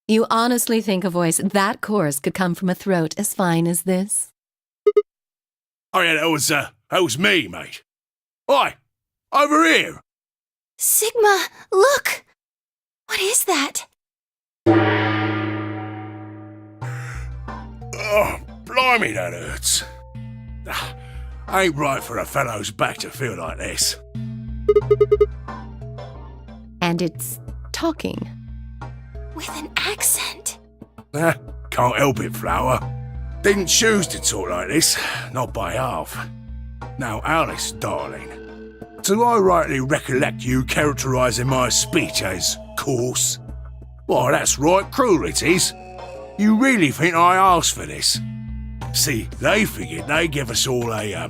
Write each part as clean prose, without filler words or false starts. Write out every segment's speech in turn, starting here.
You honestly think a voice that coarse could come from a throat as fine as this? Oh yeah, that was me, mate. Oi! Over here! Sigma, look! What is that? Oh, blimey, that hurts. Ain't right for a fellow's back to feel like this. And it's talking. With an accent. Can't help it, Flower. Didn't choose to talk like this, not by half. Now, Alice, darling, do I rightly recollect you characterising my speech as coarse? Why, that's right cruel it is. You really think I asked for this? See, they figured they'd give us all a,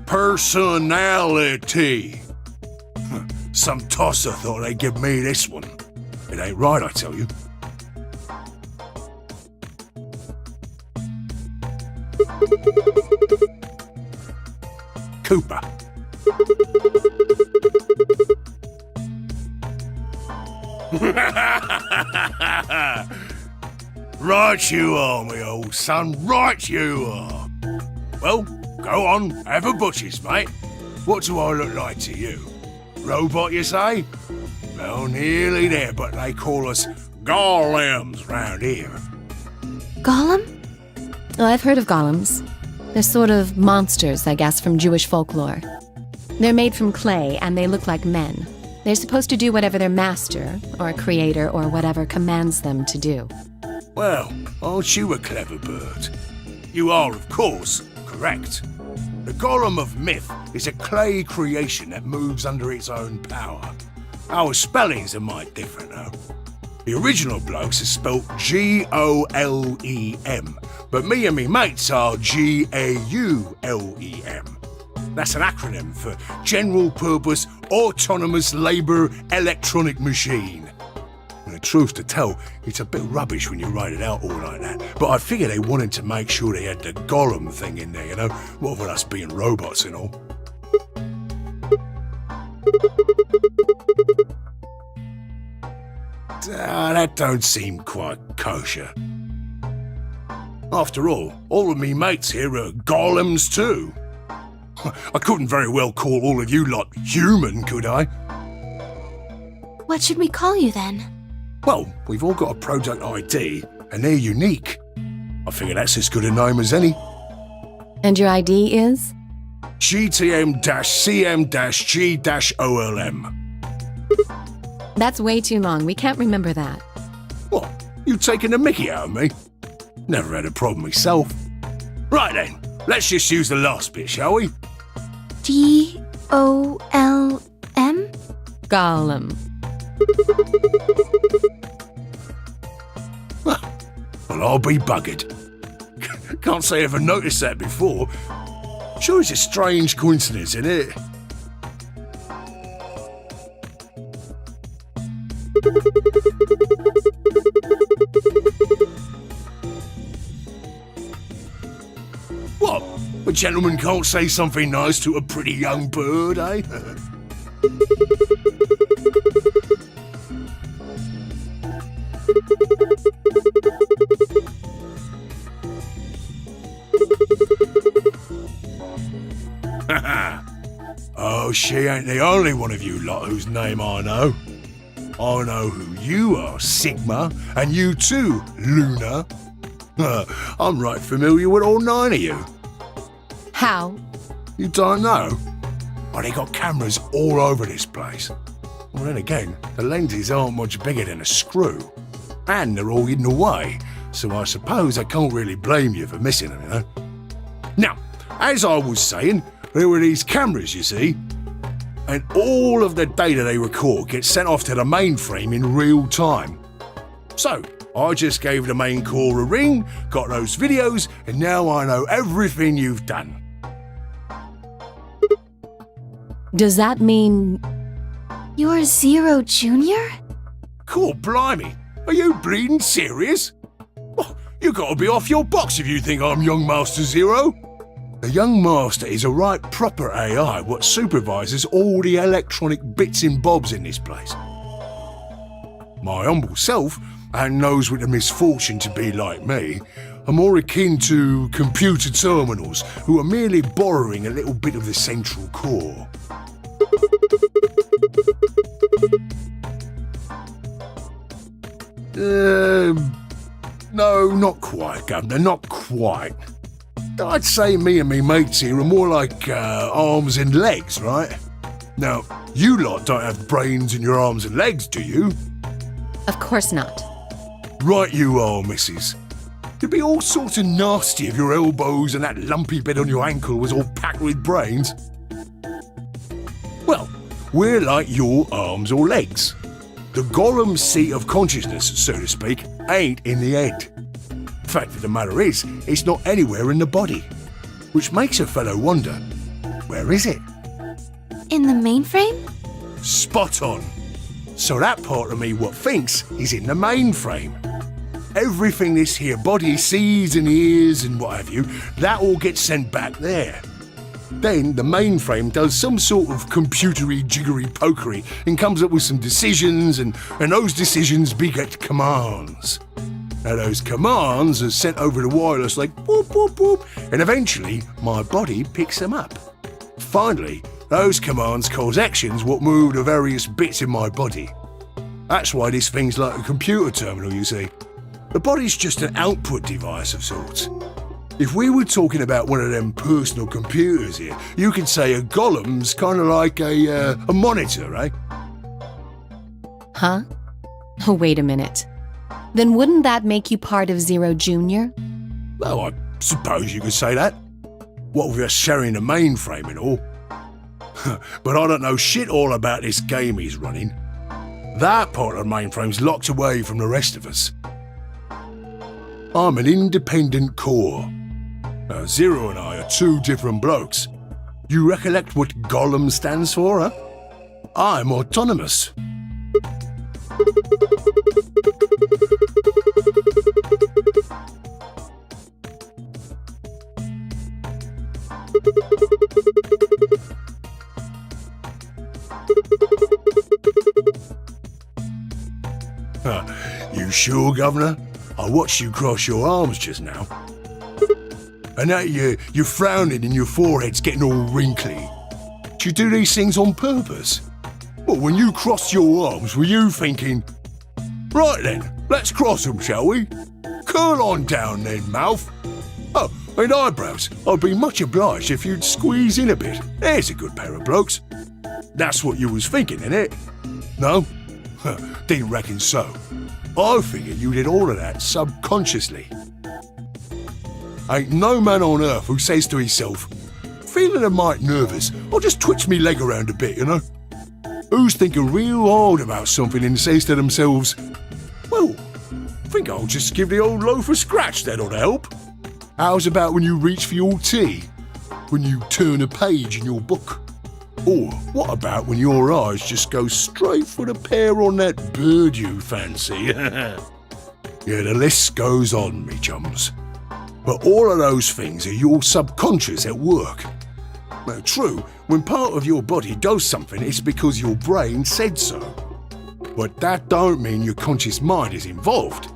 personality. Some tosser thought they'd give me this one. It ain't right, I tell you. Cooper. Right you are, me old son, right you are. Well, go on, have a butcher's, mate. What do I look like to you? Robot, you say? Well, nearly there, but they call us golems round here. Golem? Oh, I've heard of golems. They're sort of monsters, I guess, from Jewish folklore. They're made from clay, and they look like men. They're supposed to do whatever their master, or creator, or whatever commands them to do. Well, aren't you a clever bird? You are, of course, correct. The Golem of myth is a clay creation that moves under its own power. Our spellings are might different, though. The original blokes are spelt Golem, but me and me mates are Gaulem. That's an acronym for General Purpose Autonomous Labour Electronic Machine. And the truth to tell, it's a bit rubbish when you write it out all like that, but I figure they wanted to make sure they had the Golem thing in there, you know, what with us being robots and all. That don't seem quite kosher. After all of me mates here are golems too. I couldn't very well call all of you lot human, could I? What should we call you then? Well, we've all got a product ID, and they're unique. I figure that's as good a name as any. And your ID is? GTM-CM-G-OLM. That's way too long. We can't remember that. What? You taking the mickey out of me? Never had a problem myself. Right then, let's just use the last bit, shall we? Golem? Golem. Well, I'll be buggered. Can't say I ever noticed that before. Sure, it's a strange coincidence, isn't it? What? A gentleman can't say something nice to a pretty young bird, eh? Oh, she ain't the only one of you lot whose name I know. I know who you are, Sigma, and you too, Luna. I'm right familiar with all 9 of you. How? You don't know? Well, they got cameras all over this place. Well, then again, the lenses aren't much bigger than a screw. And they're all hidden away, so I suppose I can't really blame you for missing them, you know? Now, as I was saying, there were these cameras, you see, and all of the data they record gets sent off to the mainframe in real time. So, I just gave the main core a ring, got those videos, and now I know everything you've done. Does that mean... You're Zero Junior? Cool, blimey. Are you bleeding serious? Oh, you gotta be off your box if you think I'm Young Master Zero. The Young Master is a right proper AI what supervises all the electronic bits and bobs in this place. My humble self, and those with the misfortune to be like me, are more akin to computer terminals who are merely borrowing a little bit of the central core. No, not quite, Governor, not quite. I'd say me and me mates here are more like arms and legs, right? Now, you lot don't have brains in your arms and legs, do you? Of course not. Right you are, missus. It'd be all sorts of nasty if your elbows and that lumpy bit on your ankle was all packed with brains. Well, we're like your arms or legs. The Golem's seat of consciousness, so to speak, ain't in the head. Fact of the matter is, it's not anywhere in the body. Which makes a fellow wonder, where is it? In the mainframe? Spot on. So that part of me what thinks is in the mainframe. Everything this here body sees and hears and what have you, that all gets sent back there. Then the mainframe does some sort of computery jiggery pokery and comes up with some decisions, and those decisions beget commands. Now those commands are sent over the wireless like boop boop boop, and eventually my body picks them up. Finally, those commands cause actions what move the various bits in my body. That's why this thing's like a computer terminal, you see. The body's just an output device of sorts. If we were talking about one of them personal computers here, you could say a Golem's kind of like a monitor, right? Huh? Oh, wait a minute. Then wouldn't that make you part of Zero Junior? Well, I suppose you could say that. What with us sharing the mainframe and all. But I don't know shit all about this game he's running. That part of the mainframe's locked away from the rest of us. I'm an independent core. Zero and I are two different blokes. You recollect what Golem stands for, huh? I'm autonomous. You sure, Governor? I watched you cross your arms just now. And now you're frowning and your forehead's getting all wrinkly. Do you do these things on purpose? Well, when you crossed your arms, were you thinking, right then, let's cross them, shall we? Curl on down then, mouth. Oh, and eyebrows, I'd be much obliged if you'd squeeze in a bit. There's a good pair of blokes. That's what you was thinking, innit? No? Didn't reckon so. I figured you did all of that subconsciously. Ain't no man on earth who says to himself, feeling a mite nervous, I'll just twitch me leg around a bit, you know? Who's thinking real hard about something and says to themselves, well, think I'll just give the old loaf a scratch, that ought to help. How's about when you reach for your tea? When you turn a page in your book? Or what about when your eyes just go straight for the pear on that bird you fancy? Yeah, the list goes on, me chums. But all of those things are your subconscious at work. Now, true, when part of your body does something, it's because your brain said so. But that don't mean your conscious mind is involved.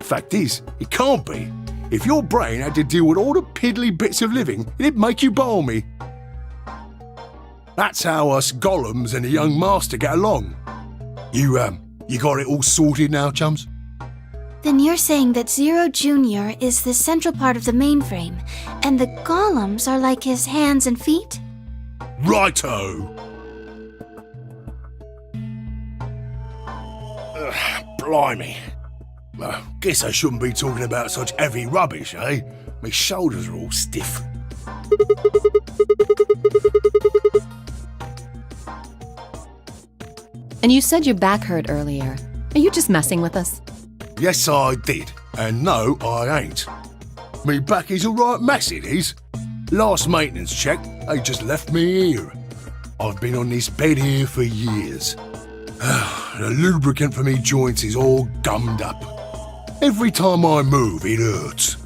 Fact is, it can't be. If your brain had to deal with all the piddly bits of living, it'd make you balmy. That's how us Golems and the young master get along. You got it all sorted now, chums? Then you're saying that Zero Junior is the central part of the mainframe, and the Golems are like his hands and feet? Righto! Blimey. Guess I shouldn't be talking about such heavy rubbish, eh? My shoulders are all stiff. And you said your back hurt earlier. Are you just messing with us? Yes, I did. And no, I ain't. Me back is a right mess, it is. Last maintenance check, they just left me here. I've been on this bed here for years. The lubricant for me joints is all gummed up. Every time I move, it hurts.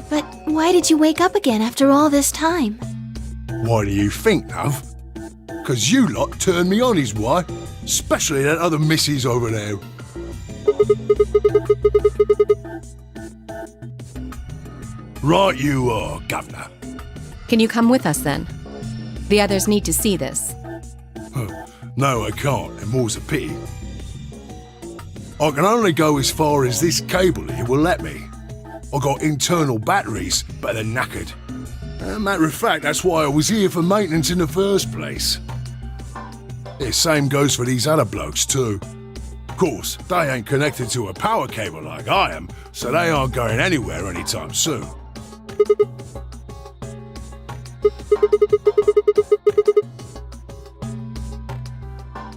But why did you wake up again after all this time? Why do you think, love? 'Cause you lot turned me on is why. Especially that other missus over there. Right you are, Governor. Can you come with us then? The others need to see this. No, I can't, and more's a pity. I can only go as far as this cable here will let me. I got internal batteries, but they're knackered. Matter of fact, that's why I was here for maintenance in the first place. The same goes for these other blokes too. Of course, they ain't connected to a power cable like I am, so they aren't going anywhere anytime soon.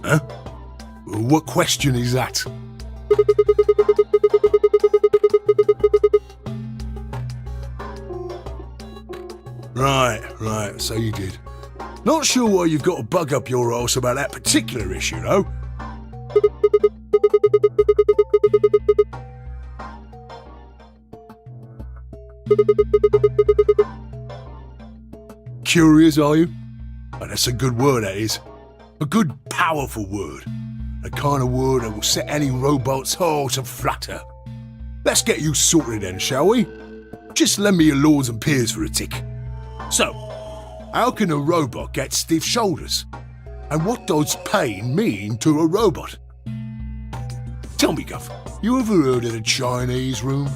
Huh? What question is that? Right, so you did. Not sure why you've got to bug up your arse about that particular issue, though. Curious, are you? Oh, that's a good word, that is. A good, powerful word. The kind of word that will set any robot's heart to flutter. Let's get you sorted then, shall we? Just lend me your lords and peers for a tick. So, how can a robot get stiff shoulders? And what does pain mean to a robot? Tell me, Guff, you ever heard of the Chinese room?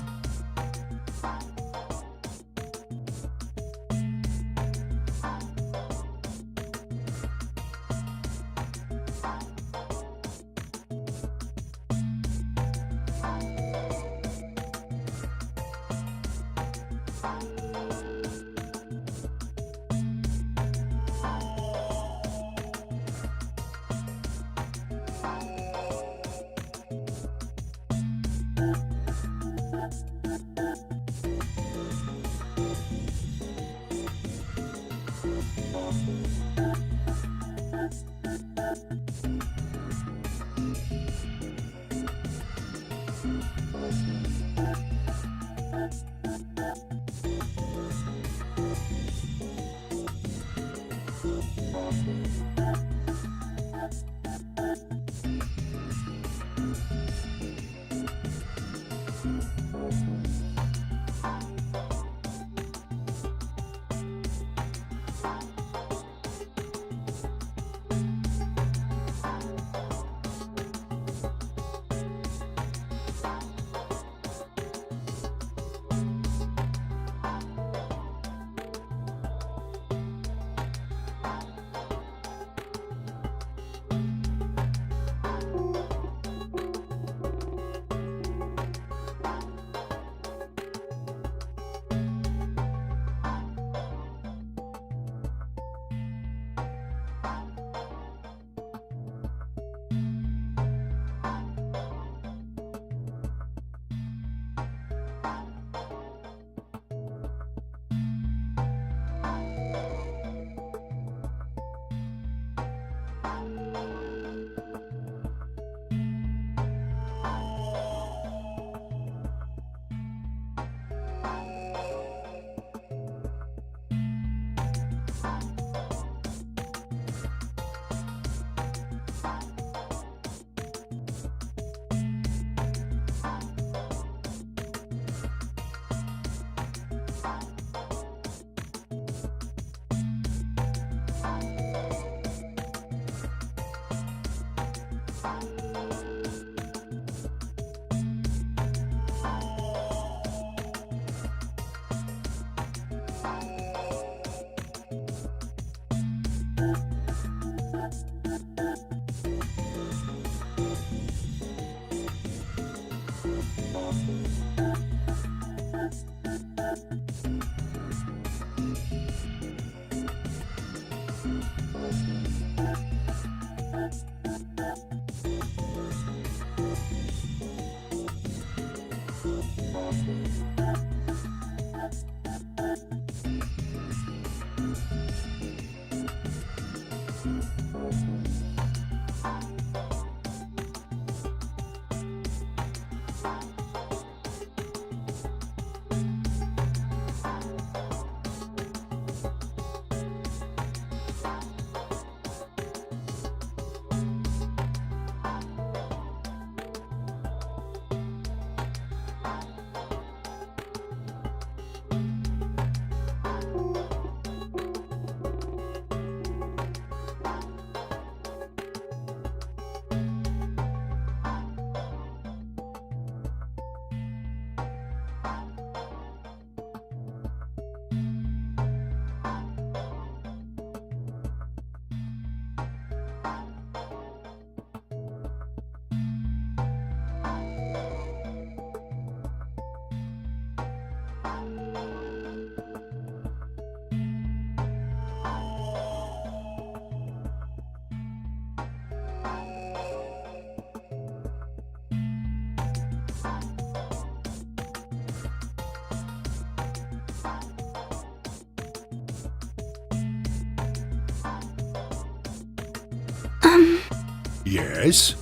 Yes?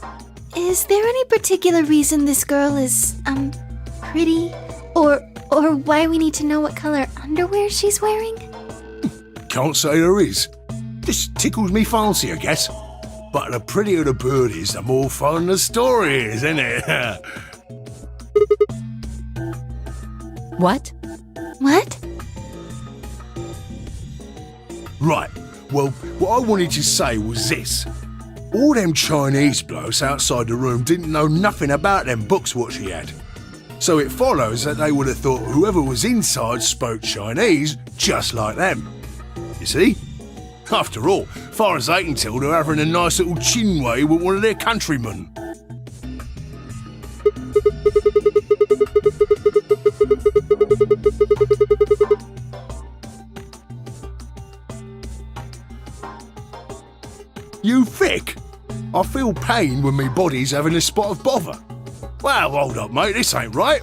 Is there any particular reason this girl is, pretty? Or why we need to know what color underwear she's wearing? Can't say there is. Just tickles me fancy, I guess. But the prettier the bird is, the more fun the story is, isn't it? What? What? Right, well, what I wanted to say was this. All them Chinese blokes outside the room didn't know nothing about them books what she had. So it follows that they would have thought whoever was inside spoke Chinese just like them. You see? After all, far as they can tell, they're having a nice little chinway with one of their countrymen. You thick? I feel pain when me body's having a spot of bother. Well, hold up, mate, this ain't right.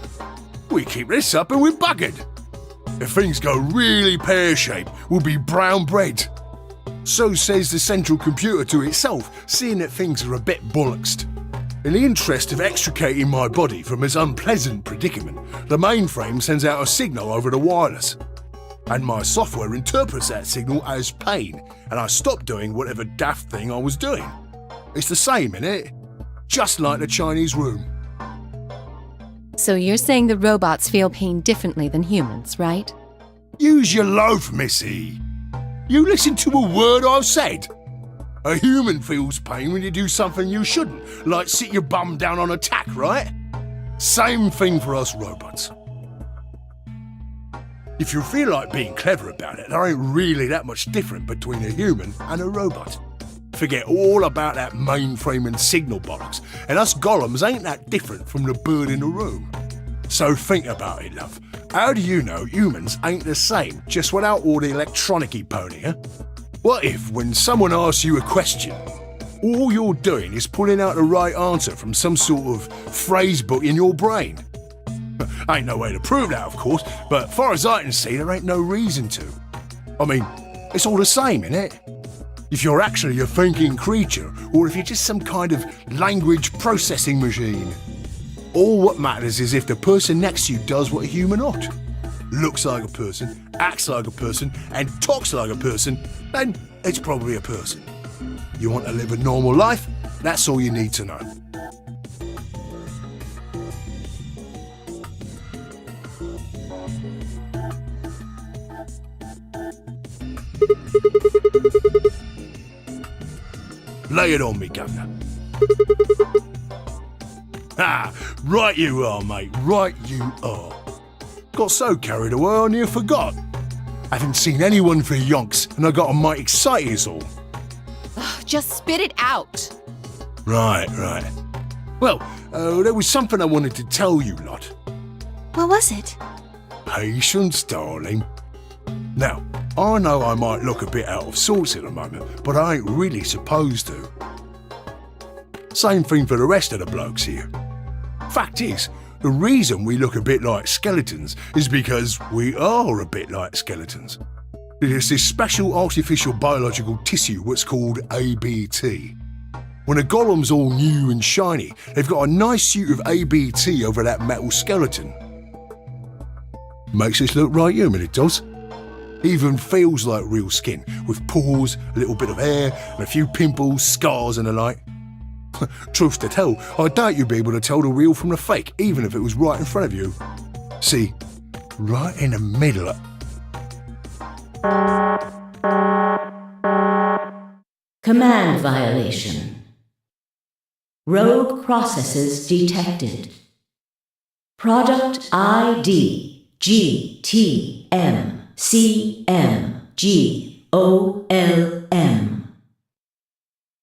We keep this up and we're buggered. If things go really pear-shaped, we'll be brown bread. So says the central computer to itself, seeing that things are a bit bollocksed. In the interest of extricating my body from this unpleasant predicament, the mainframe sends out a signal over the wireless. And my software interprets that signal as pain, and I stop doing whatever daft thing I was doing. It's the same, innit? Just like the Chinese room. So you're saying the robots feel pain differently than humans, right? Use your loaf, missy. You listen to a word I've said. A human feels pain when you do something you shouldn't, like sit your bum down on a tack, right? Same thing for us robots. If you feel like being clever about it, there ain't really that much different between a human and a robot. Forget all about that mainframe and signal bollocks, and us golems ain't that different from the bird in the room. So think about it, love. How do you know humans ain't the same, just without all the electronic-y pony, huh? What if, when someone asks you a question, all you're doing is pulling out the right answer from some sort of phrase book in your brain? Ain't no way to prove that, of course, but far as I can see, there ain't no reason to. I mean, it's all the same, innit? If you're actually a thinking creature, or if you're just some kind of language processing machine. All what matters is if the person next to you does what a human ought. Looks like a person, acts like a person, and talks like a person, then it's probably a person. You want to live a normal life? That's all you need to know. Lay it on me, governor. Ah, right you are, mate, right you are. Got so carried away I near forgot. Haven't seen anyone for yonks, and I got a mite excited as all. Just spit it out. Right. Well, there was something I wanted to tell you lot. What was it? Patience, darling. Now, I know I might look a bit out of sorts at the moment, but I ain't really supposed to. Same thing for the rest of the blokes here. Fact is, the reason we look a bit like skeletons is because we are a bit like skeletons. There's this special artificial biological tissue what's called ABT. When a golem's all new and shiny, they've got a nice suit of ABT over that metal skeleton. Makes us look right human, it does. Even feels like real skin, with pores, a little bit of hair, and a few pimples, scars and the like. Truth to tell, I doubt you'd be able to tell the real from the fake, even if it was right in front of you. See, right in the middle. Command violation. Rogue processes detected. Product ID GTMCMGOLM.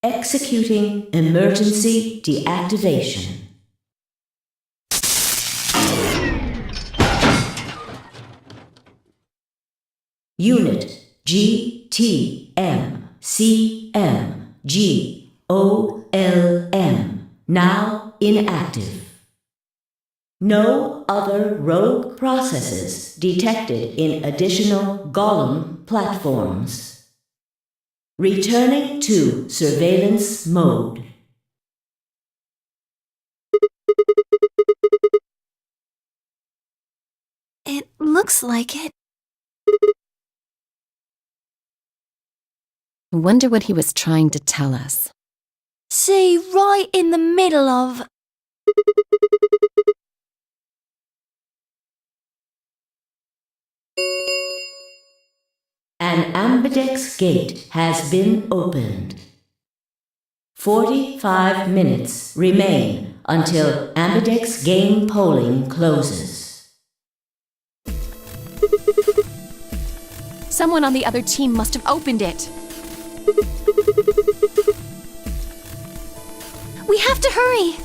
Executing emergency deactivation. Unit GTMCMGOLM now inactive. No other rogue processes detected in additional Golem platforms. Returning to surveillance mode. It looks like it. I wonder what he was trying to tell us. See, right in the middle of... An ambidex gate has been opened. 45 minutes remain until ambidex game polling closes. Someone on the other team must have opened it. We have to hurry!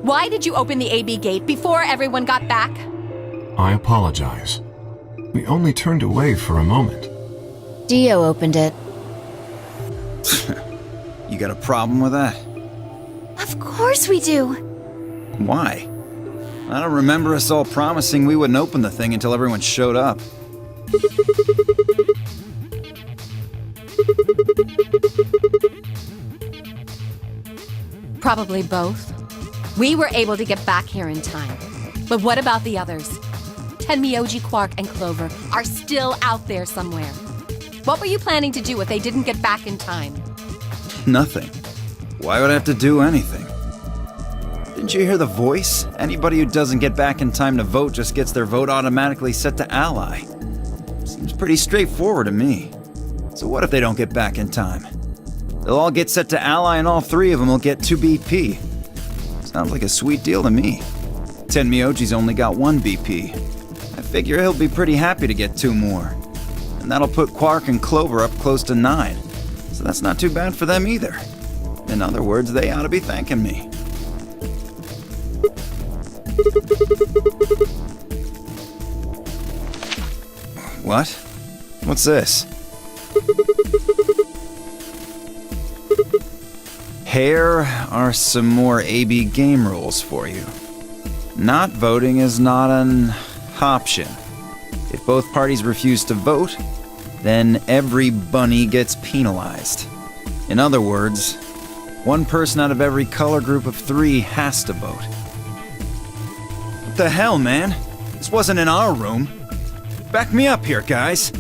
Why did you open the AB gate before everyone got back? I apologize. We only turned away for a moment. Dio opened it. You got a problem with that? Of course we do! Why? I don't remember us all promising we wouldn't open the thing until everyone showed up. Probably both. We were able to get back here in time. But what about the others? Tenmyoji, Quark, and Clover are still out there somewhere. What were you planning to do if they didn't get back in time? Nothing. Why would I have to do anything? Didn't you hear the voice? Anybody who doesn't get back in time to vote just gets their vote automatically set to ally. Seems pretty straightforward to me. So what if they don't get back in time? They'll all get set to ally and all three of them will get 2 BP. Sounds like a sweet deal to me. Tenmyoji's only got 1 BP. I figure he'll be pretty happy to get 2 more. And that'll put Quark and Clover up close to 9. So that's not too bad for them either. In other words, they ought to be thanking me. What? What's this? Here are some more AB game rules for you. Not voting is not an option. If both parties refuse to vote, then every bunny gets penalized. In other words, 1 person out of every color group of 3 has to vote. What the hell, man? This wasn't in our room. Back me up here, guys.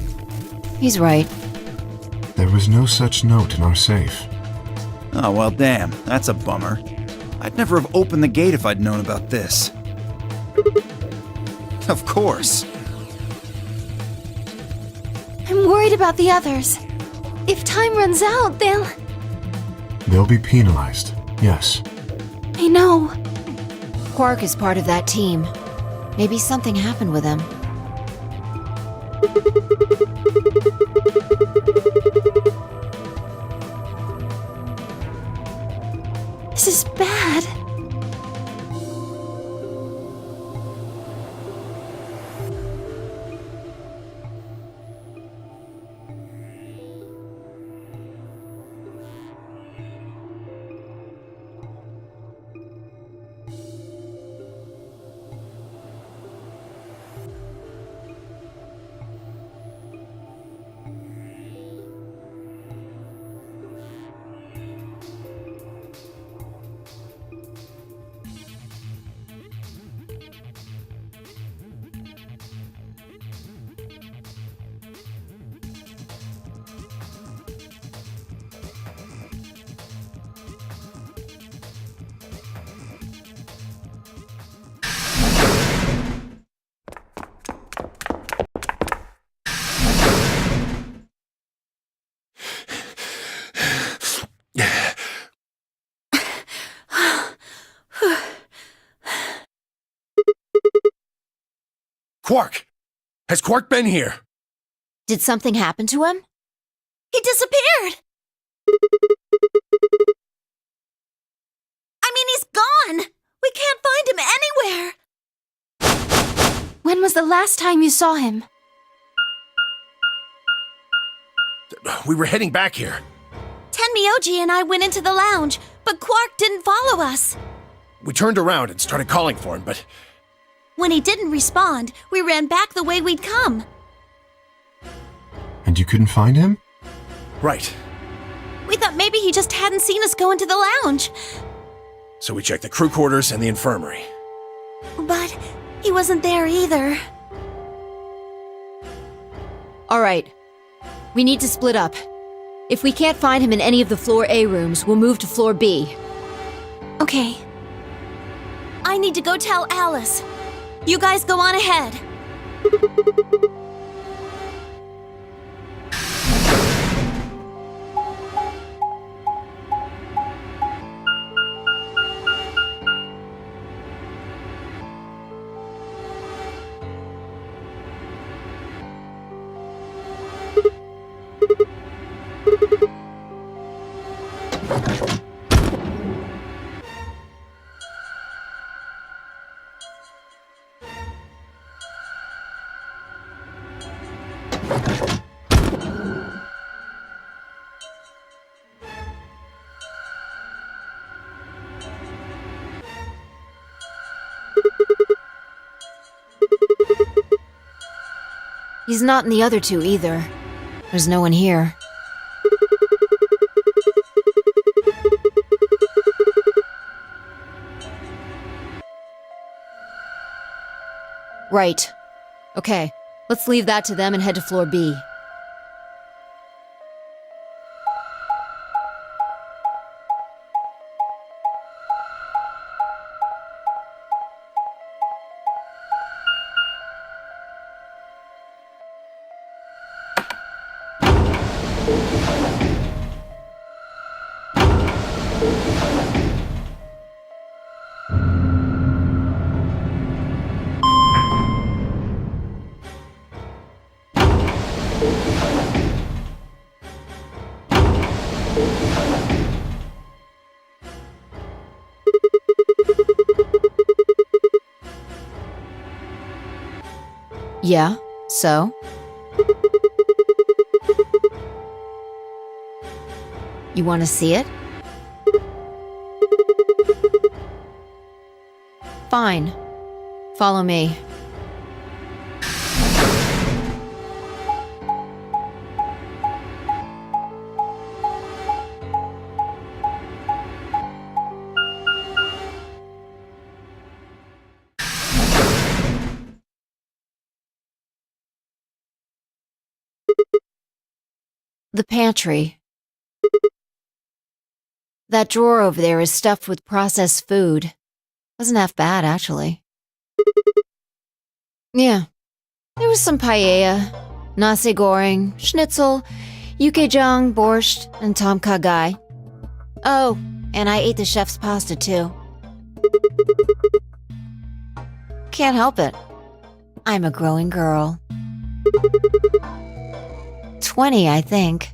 He's right. There was no such note in our safe. Oh, well, damn. That's a bummer. I'd never have opened the gate if I'd known about this. Of course. I'm worried about the others. If time runs out, They'll be penalized, yes. I know. Quark is part of that team. Maybe something happened with him. This is bad. Quark! Has Quark been here? Did something happen to him? He disappeared! I mean, he's gone! We can't find him anywhere! When was the last time you saw him? We were heading back here. Tenmyoji and I went into the lounge, but Quark didn't follow us. We turned around and started calling for him, but When he didn't respond, we ran back the way we'd come. And you couldn't find him? right. We thought maybe he just hadn't seen us go into the lounge. So we checked the crew quarters and the infirmary. But he wasn't there either. All right. We need to split up. If we can't find him in any of the Floor A rooms, we'll move to Floor B. Okay. I need to go tell Alice. You guys go on ahead. He's not in the other two either. There's no one here. Right. Okay, let's leave that to them and head to Floor B. Yeah, so? You want to see it? Fine. Follow me. The pantry. That drawer over there is stuffed with processed food. Wasn't half bad, actually. Yeah. There was some paella, nasi goreng, schnitzel, yukejang, borscht, and tom kha gai. Oh, and I ate the chef's pasta, too. Can't help it. I'm a growing girl. 20, I think.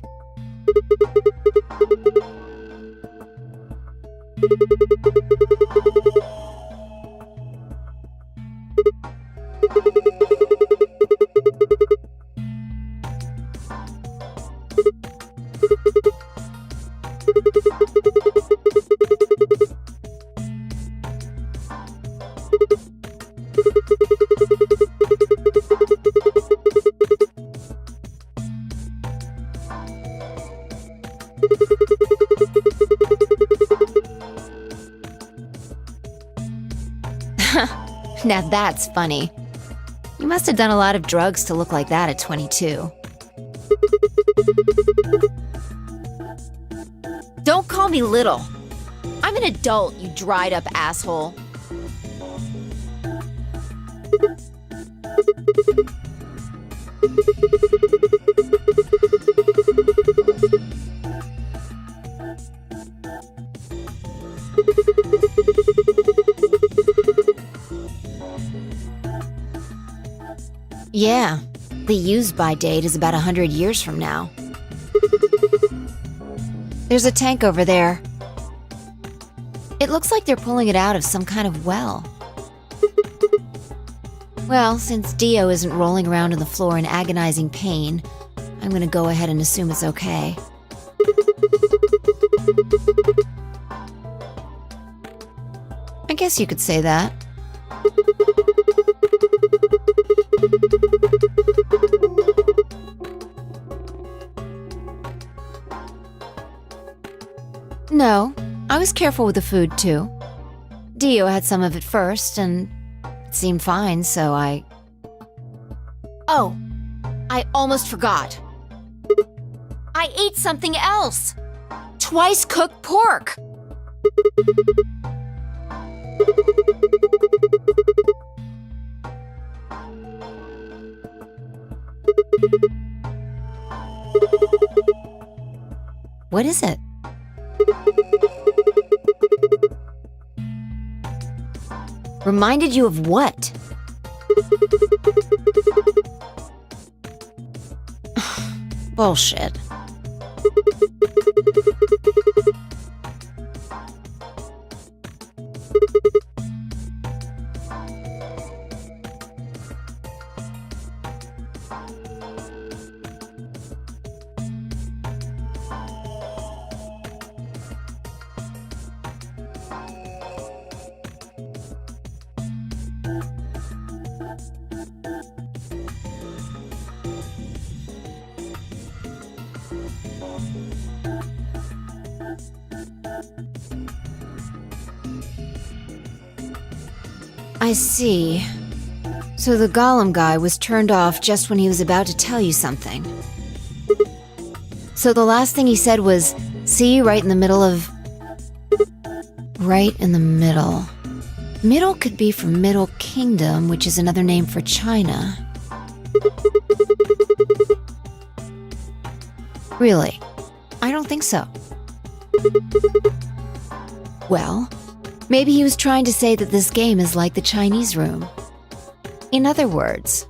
Now that's funny. You must have done a lot of drugs to look like that at 22. Don't call me little. I'm an adult, you dried up asshole. Yeah, the use-by date is about 100 years from now. There's a tank over there. It looks like they're pulling it out of some kind of well. Well, since Dio isn't rolling around on the floor in agonizing pain, I'm gonna go ahead and assume it's okay. I guess you could say that. No, I was careful with the food too. Dio had some of it first, and it seemed fine, so I... Oh, I almost forgot. I ate something else! Twice cooked pork! What is it? Reminded you of what? Bullshit. I see. So the Golem guy was turned off just when he was about to tell you something. So the last thing he said was, see, right in the middle of... Right in the middle. Middle could be from Middle Kingdom, which is another name for China. Really? I don't think so. Well, maybe he was trying to say that this game is like the Chinese room. In other words...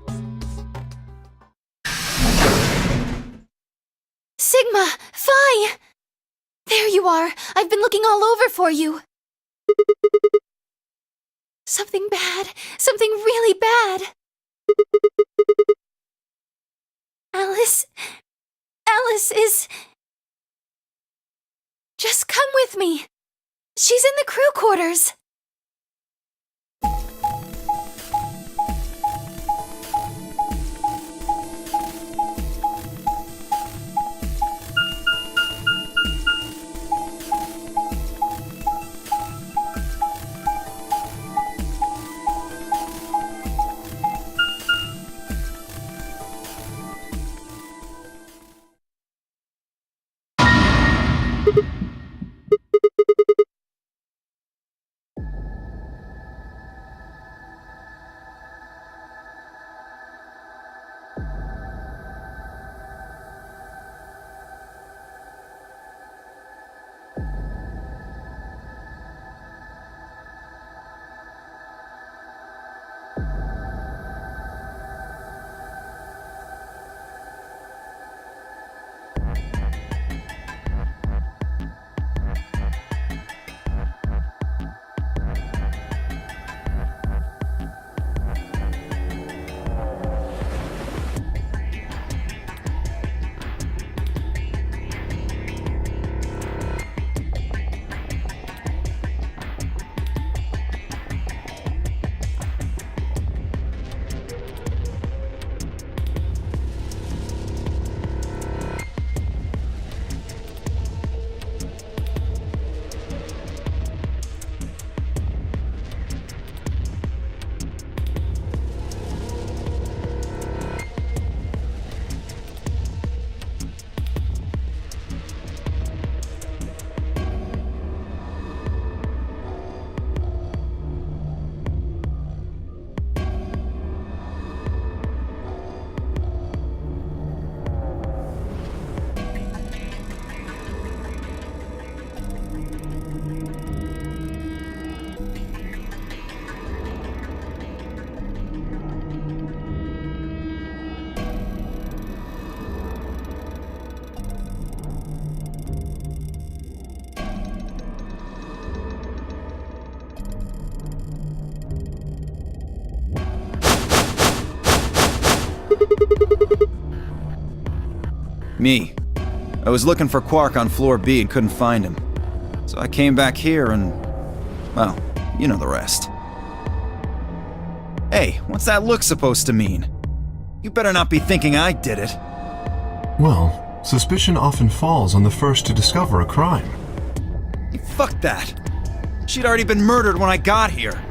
Sigma! Phi! There you are! I've been looking all over for you! Something bad! Something really bad! Alice is... Just come with me! She's in the crew quarters! Me. I was looking for Quark on floor B and couldn't find him. So I came back here and... well, you know the rest. Hey, what's that look supposed to mean? You better not be thinking I did it. Well, suspicion often falls on the first to discover a crime. Fuck that. She'd already been murdered when I got here.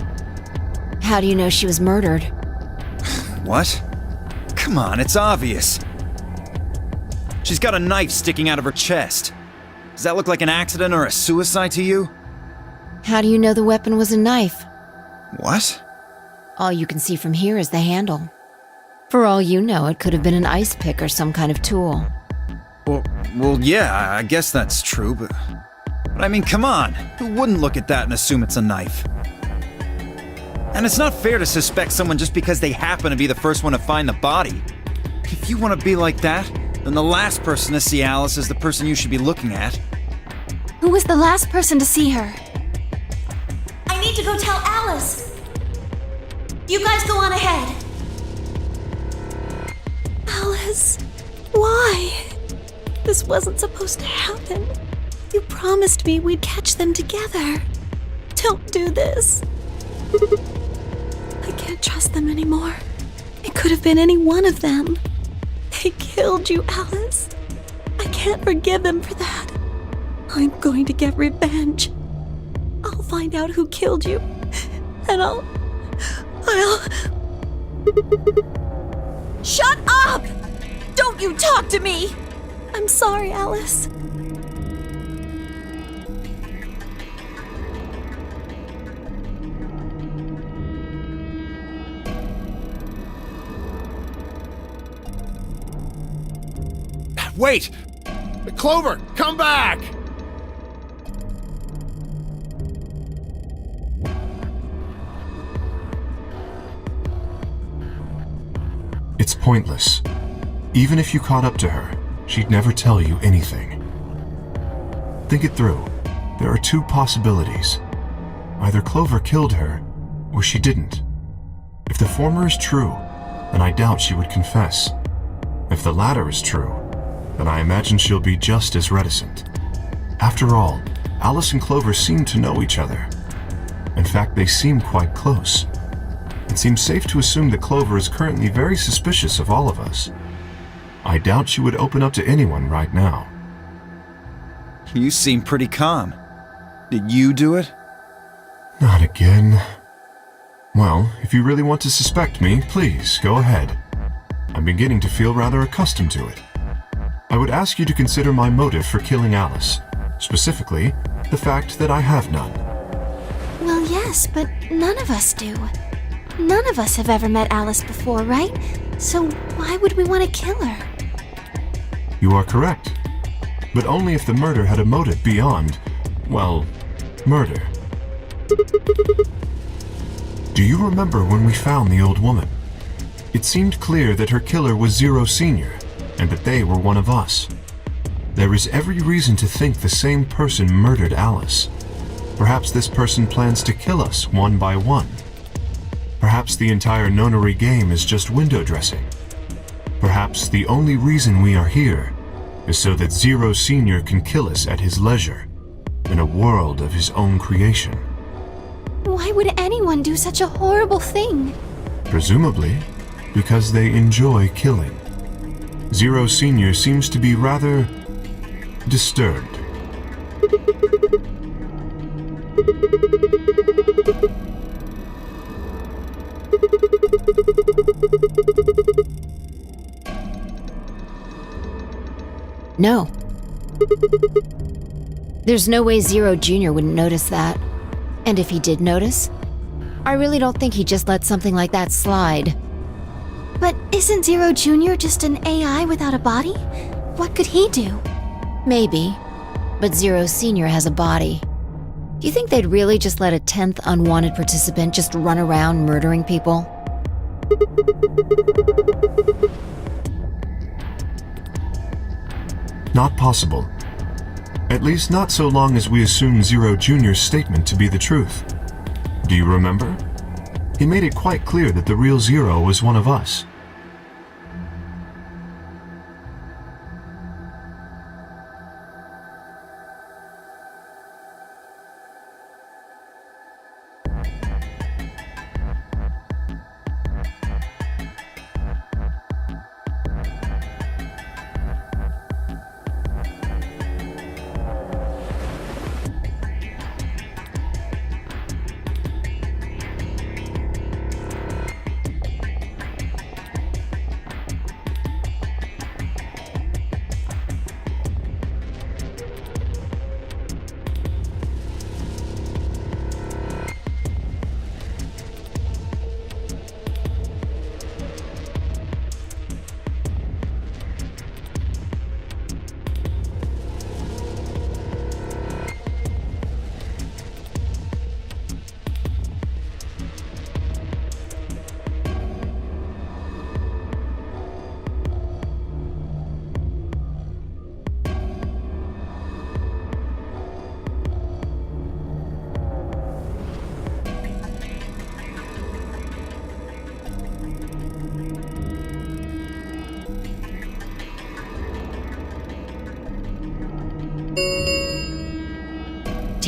How do you know she was murdered? What? Come on, it's obvious. She's got a knife sticking out of her chest. Does that look like an accident or a suicide to you? How do you know the weapon was a knife? What? All you can see from here is the handle. For all you know, it could have been an ice pick or some kind of tool. Well, yeah, I guess that's true, but I mean, come on. Who wouldn't look at that and assume it's a knife? And it's not fair to suspect someone just because they happen to be the first one to find the body. If you want to be like that, then the last person to see Alice is the person you should be looking at. Who was the last person to see her? I need to go tell Alice. You guys go on ahead. Alice, why? This wasn't supposed to happen. You promised me we'd catch them together. Don't do this. I can't trust them anymore. It could have been any one of them. They killed you, Alice. I can't forgive them for that. I'm going to get revenge. I'll find out who killed you, and I'll... Shut up! Don't you talk to me! I'm sorry, Alice. Wait! Clover, come back! It's pointless. Even if you caught up to her, she'd never tell you anything. Think it through. There are two possibilities. Either Clover killed her, or she didn't. If the former is true, then I doubt she would confess. If the latter is true, then I imagine she'll be just as reticent. After all, Alice and Clover seem to know each other. In fact, they seem quite close. It seems safe to assume that Clover is currently very suspicious of all of us. I doubt she would open up to anyone right now. You seem pretty calm. Did you do it? Not again. Well, if you really want to suspect me, please, go ahead. I'm beginning to feel rather accustomed to it. I would ask you to consider my motive for killing Alice. Specifically, the fact that I have none. Well, yes, but none of us do. None of us have ever met Alice before, right? So why would we want to kill her? You are correct. But only if the murder had a motive beyond, well, murder. Do you remember when we found the old woman? It seemed clear that her killer was Zero Senior, and that they were one of us. There is every reason to think the same person murdered Alice. Perhaps this person plans to kill us one by one. Perhaps the entire nonary game is just window dressing. Perhaps the only reason we are here is so that Zero Senior can kill us at his leisure, in a world of his own creation. Why would anyone do such a horrible thing? Presumably, because they enjoy killing. Zero Senior seems to be rather disturbed. No. There's no way Zero Jr. wouldn't notice that. And if he did notice, I really don't think he'd just let something like that slide. But isn't Zero Jr. just an AI without a body? What could he do? Maybe. But Zero Senior has a body. Do you think they'd really just let a 10th unwanted participant just run around murdering people? Not possible. At least not so long as we assume Zero Jr.'s statement to be the truth. Do you remember? He made it quite clear that the real Zero was one of us.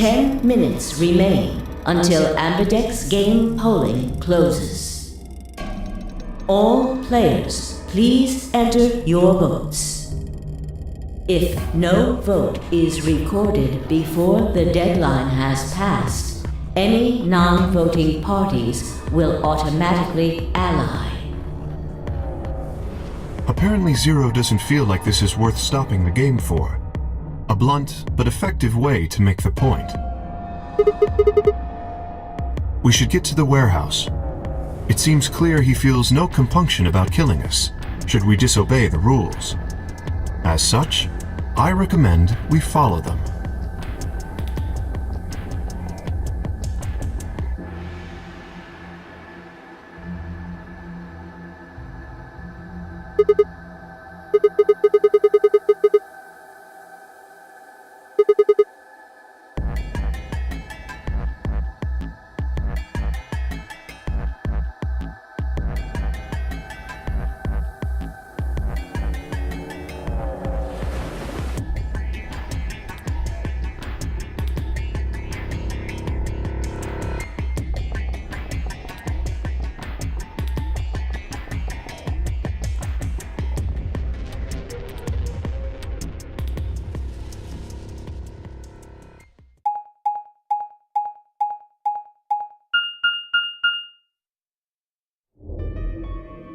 10 minutes remain until Ambidex game polling closes. All players, please enter your votes. If no vote is recorded before the deadline has passed, any non-voting parties will automatically ally. Apparently Zero doesn't feel like this is worth stopping the game for. A blunt but effective way to make the point. We should get to the warehouse. It seems clear he feels no compunction about killing us, should we disobey the rules. As such, I recommend we follow them.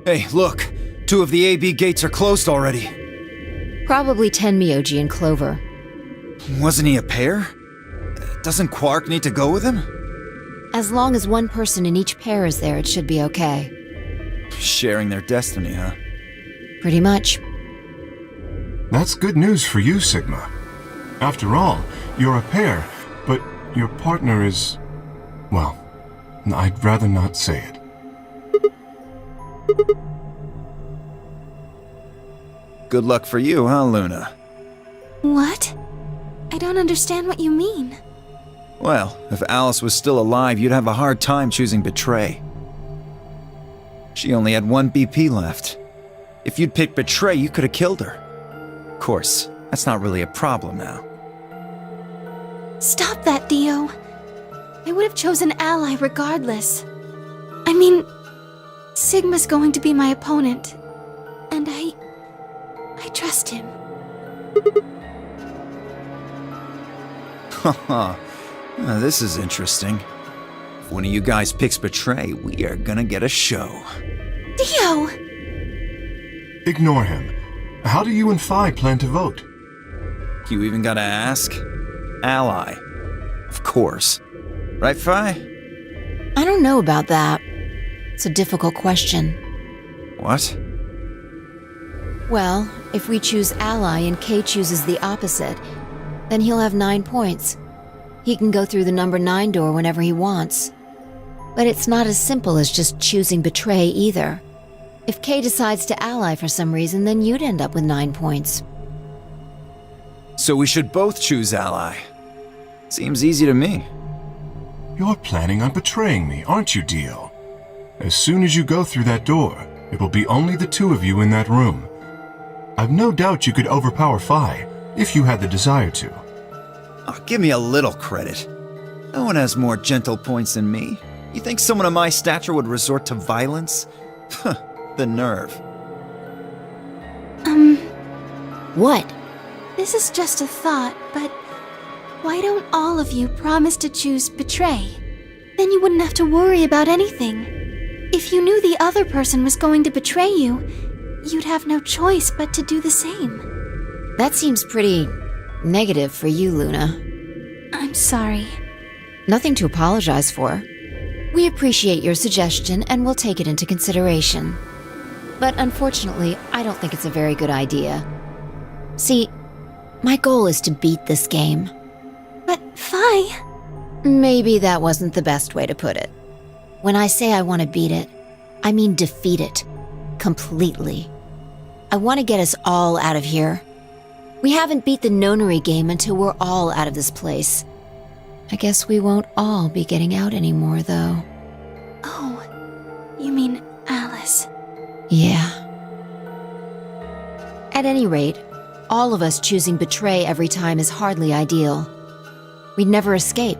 Hey, look! 2 of the AB gates are closed already. Probably Tenmyoji and Clover. Wasn't he a pair? Doesn't Quark need to go with him? As long as one person in each pair is there, it should be okay. Sharing their destiny, huh? Pretty much. That's good news for you, Sigma. After all, you're a pair, but your partner is... well, I'd rather not say it. Good luck for you, huh, Luna? What? I don't understand what you mean. Well, if Alice was still alive, you'd have a hard time choosing Betray. She only had 1 BP left. If you'd picked Betray, you could have killed her. Of course, that's not really a problem now. Stop that, Dio. I would have chosen Ally regardless. I mean, Sigma's going to be my opponent, and I trust him. Haha, this is interesting. If one of you guys picks Betray, we are gonna get a show. Dio! Ignore him. How do you and Phi plan to vote? You even gotta ask? Ally. Of course. Right, Phi? I don't know about that. It's a difficult question. What? Well, if we choose ally and Kay chooses the opposite, then he'll have 9 points. He can go through the number 9 door whenever he wants. But it's not as simple as just choosing Betray either. If Kay decides to ally for some reason, then you'd end up with 9 points. So we should both choose Ally. Seems easy to me. You're planning on betraying me, aren't you, Dio? As soon as you go through that door, it will be only the 2 of you in that room. I've no doubt you could overpower Phi, if you had the desire to. Oh, give me a little credit. No one has more gentle points than me. You think someone of my stature would resort to violence? The nerve. What? This is just a thought, but why don't all of you promise to choose Betray? Then you wouldn't have to worry about anything. If you knew the other person was going to betray you, you'd have no choice but to do the same. That seems pretty negative for you, Luna. I'm sorry. Nothing to apologize for. We appreciate your suggestion and we'll take it into consideration. But unfortunately, I don't think it's a very good idea. See, my goal is to beat this game. But Phi... Maybe that wasn't the best way to put it. When I say I want to beat it, I mean defeat it. Completely. I want to get us all out of here. We haven't beat the nonary game until we're all out of this place. I guess we won't all be getting out anymore, though. Oh, you mean Alice? Yeah. At any rate, all of us choosing Betray every time is hardly ideal. We'd never escape.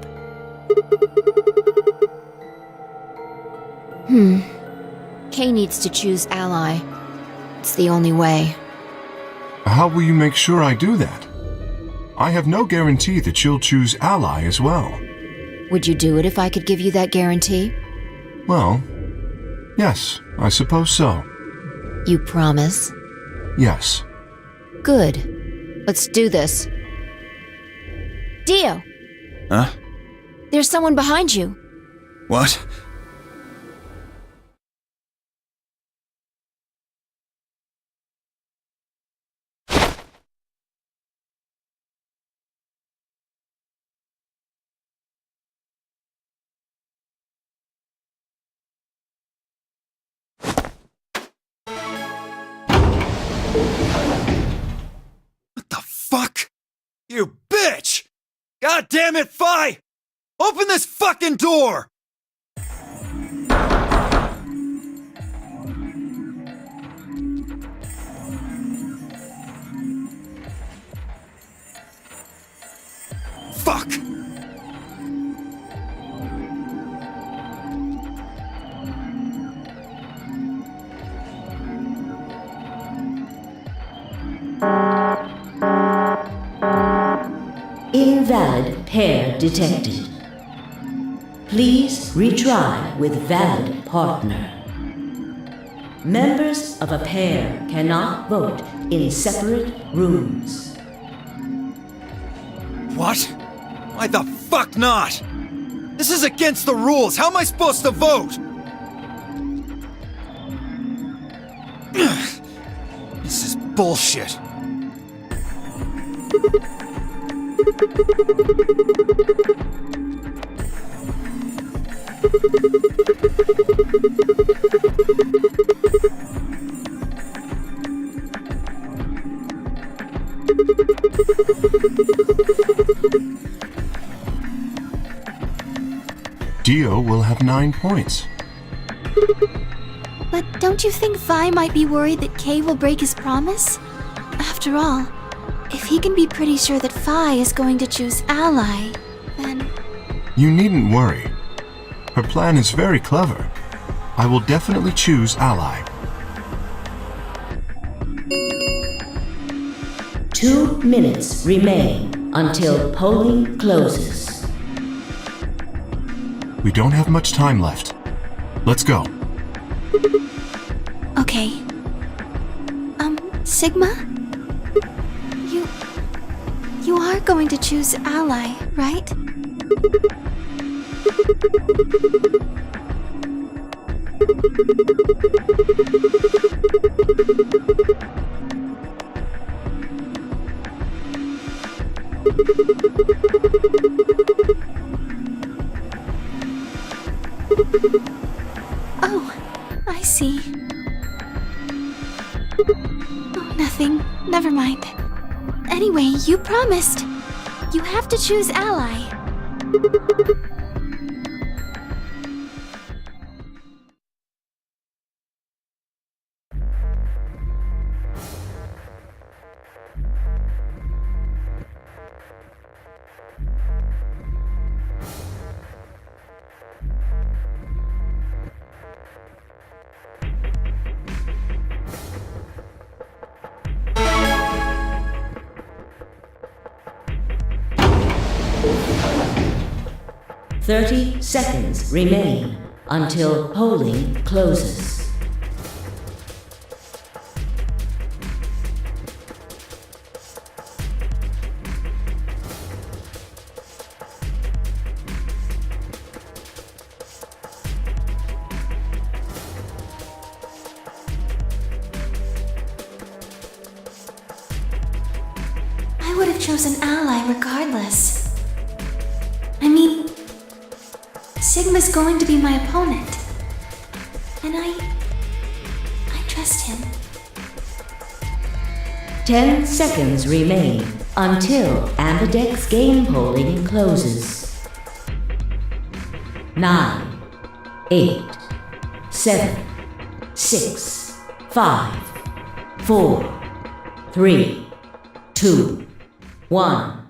Kay needs to choose ally. It's the only way. How will you make sure I do that? I have no guarantee that she'll choose ally as well. Would you do it if I could give you that guarantee? Well, yes, I suppose so. You promise? Yes. Good. Let's do this. Dio! Huh? There's someone behind you. What? What the fuck? You bitch! God damn it, Fi! Open this fucking door! Fuck! Invalid pair detected. Please retry with valid partner. Members of a pair cannot vote in separate rooms. What? Why the fuck not? This is against the rules. How am I supposed to vote? This is bullshit. Dio will have 9 points. But don't you think Vi might be worried that Kay will break his promise? After all, if he can be pretty sure that Vi is going to choose ally, then... You needn't worry. Her plan is very clever. I will definitely choose ally. 2 minutes remain until polling closes. We don't have much time left. Let's go. Okay. Sigma? You are going to choose ally, right? Oh, I see. Oh, nothing. Never mind. Anyway, you promised. You have to choose ally. Thirty seconds remain until polling closes. I would have chosen ally regardless. I mean, Sigma's going to be my opponent. And I trust him. 10 seconds remain until Ambidex game polling closes. 9, 8, 7, 6, 5, 4, 3, 2, 1.